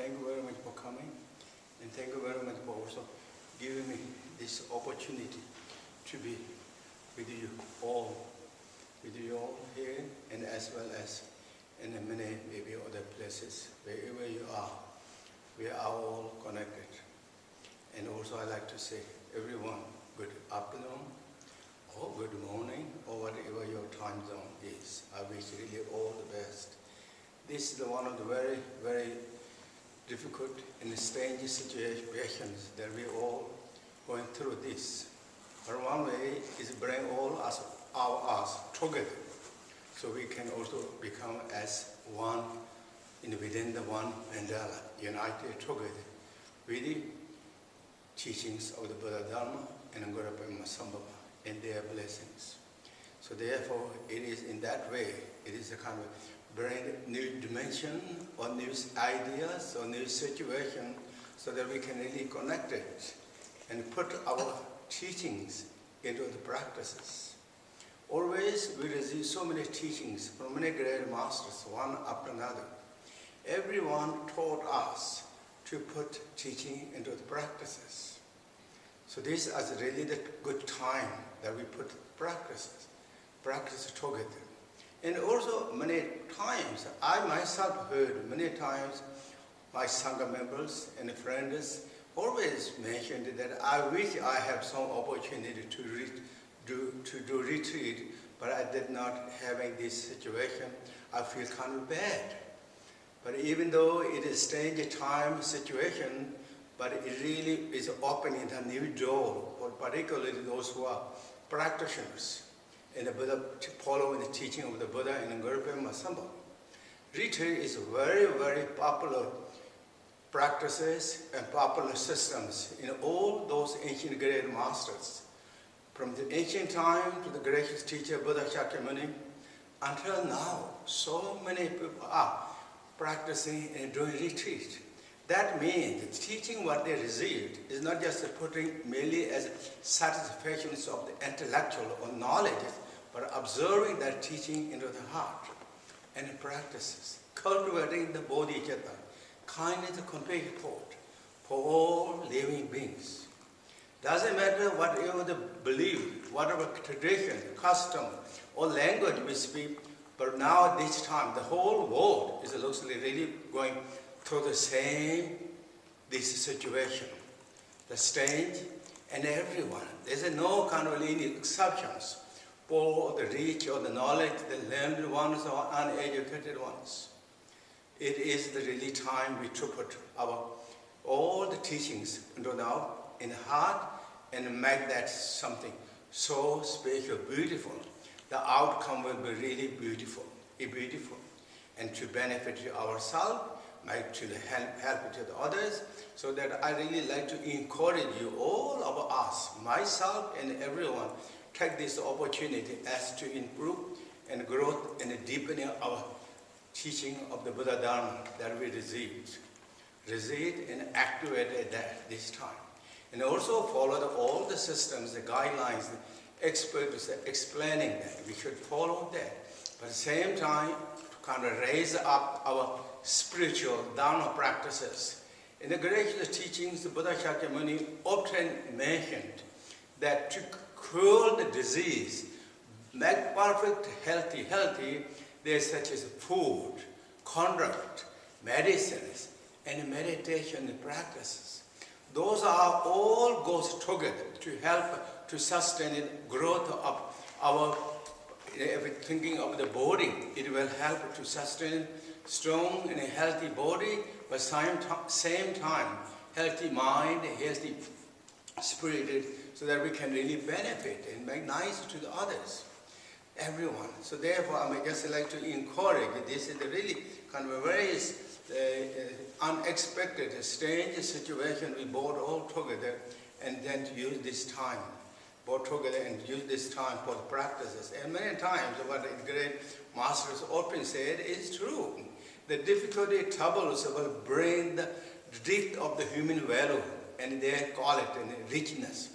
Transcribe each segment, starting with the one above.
thank you very much for coming, and thank you very much for also giving me this opportunity to be with you all here, and as well as in many maybe other places, wherever you are, we are all connected. And also I like to say, everyone, good afternoon, or good morning, or whatever your time zone is. I wish really all the best. This is one of the very, very difficult and strange situations that we all going through this. But one way is bring all us together, so we can also become as one within the one mandala, united together with the teachings of the Buddha Dharma and Padma Samye Ling and their blessings. So therefore, it is in that way, it is a kind of bring new dimension or new ideas or new situation, so that we can really connect it and put our teachings into the practices. Always we receive so many teachings from many great masters, one after another. Everyone taught us to put teaching into the practices. So this is really the good time that we put practice together. And also many times, I myself heard many times my Sangha members and friends always mentioned that I wish I have some opportunity to do retreat, but I did not having this situation. I feel kind of bad. But even though it is strange time situation, but it really is opening a new door, for particularly those who are practitioners in the Buddha, following the teaching of the Buddha and Padma Samye Ling. Retreat is very, very popular practices and popular systems in all those ancient great masters. From the ancient time to the gracious teacher Buddha Shakyamuni, until now, so many people are practicing and doing retreat. That means the teaching what they received is not just putting merely as satisfactions of the intellectual or knowledge, but observing that teaching into the heart and practices, cultivating the bodhicitta, kindness and compassion for all living beings. Doesn't matter whatever the belief, whatever tradition, custom, or language we speak, but now this time the whole world is really going through the same this situation. The strange and everyone. There's no kind of any exceptions for the rich or the knowledge, the learned ones or uneducated ones. It is the really time we to put all the teachings into in the heart and make that something so special, beautiful. The outcome will be really beautiful, and to benefit ourselves, to help to the others. So that I really like to encourage you, all of us, myself and everyone, take this opportunity as to improve and growth and deepening our teaching of the Buddha Dharma that we received and activated that this time. And also follow all the systems, the guidelines, the experts explaining that. We should follow that. But at the same time, to kind of raise up our spiritual Dharma practices. In the gracious teachings, the Buddha Shakyamuni often mentioned that to cure the disease, make perfect healthy, there's such as food, conduct, medicines, and meditation practices. Those are all goes together to help to sustain the growth of our thinking of the body. It will help to sustain strong and healthy body, but same time, healthy mind, healthy spirit, so that we can really benefit and make nice to the others, everyone. So therefore, I would just like to encourage, this is a really kind of a very unexpected, strange situation we brought all together, and then to use this time, brought together and use this time for the practices. And many times, what the great masters often said is true. The difficulty, troubles will bring the depth of the human value and their quality and richness.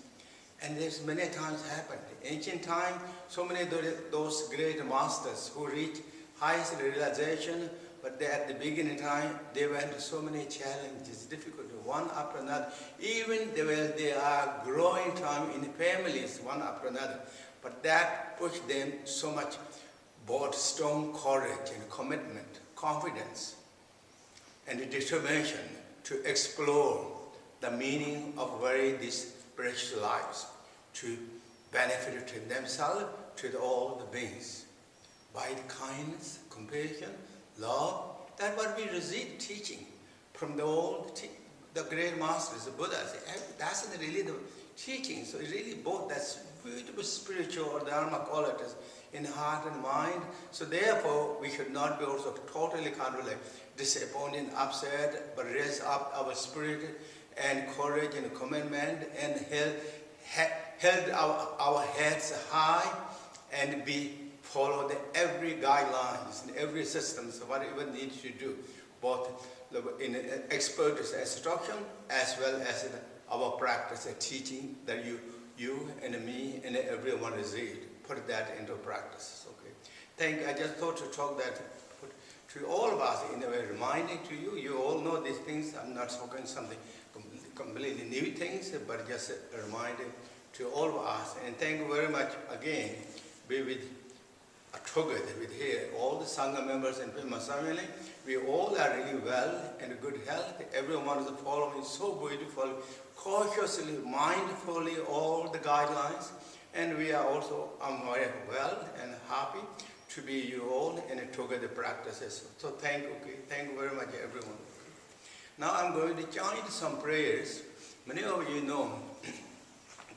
And this many times happened. Ancient time, so many of those great masters who reach highest realization, But at the beginning time, they went through so many challenges, difficulties, one after another. Even they are growing time in families, one after another. But that pushed them so much, both strong courage and commitment, confidence, and determination to explore the meaning of these precious lives, to benefit to themselves, to all the beings. By kindness, compassion, love, that's what we receive teaching from the great masters, the Buddhas. That's really the teaching. So it really both that's beautiful spiritual or Dharma qualities in heart and mind. So therefore, we should not be also totally kind of like disappointed, upset, but raise up our spirit and courage and commitment and held our heads high and follow every guidelines and every system, so whatever needs to do, both in expert instruction as well as our practice and teaching that you and me and everyone receive. Put that into practice. Okay. I just thought to talk that to all of us in a way, reminding to you. You all know these things. I'm not talking something completely new things, but just a reminder to all of us. And thank you very much again. Be with together with here, all the Sangha members and Padma Samye Ling. We all are really well and good health. Everyone is following so beautifully, cautiously, mindfully all the guidelines. And we are also very well and happy to be you all in together practices. So thank you very much everyone. Now I'm going to chant some prayers. Many of you know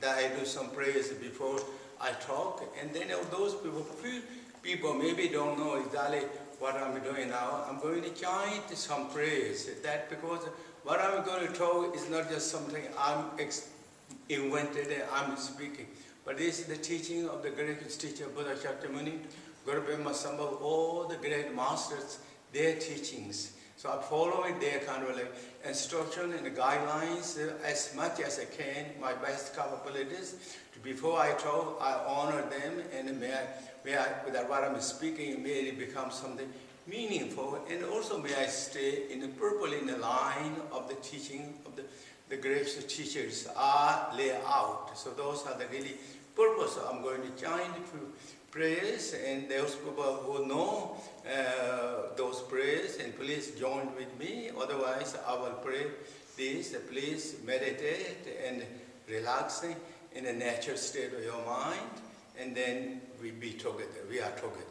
that I do some prayers before I talk, and then those few people maybe don't know exactly what I'm doing now. I'm going to chant some prayers. That because what I'm going to talk is not just something I'm invented and I'm speaking, but this is the teaching of the great teacher Buddha Shakyamuni, Guru Padma Samye, all the great masters, their teachings. So I'm following their kind of like instruction and guidelines as much as I can, my best capabilities. Before I talk, I honor them, and may I, with what I'm speaking, may it become something meaningful, and also may I stay properly in the line of the teaching of the great teachers are laid out. So those are the really purpose. I'm going to chant prayers, and those people who know those prayers, and please join with me. Otherwise, I will pray this. Please meditate and relaxing in a natural state of your mind, and then we be together. We are together.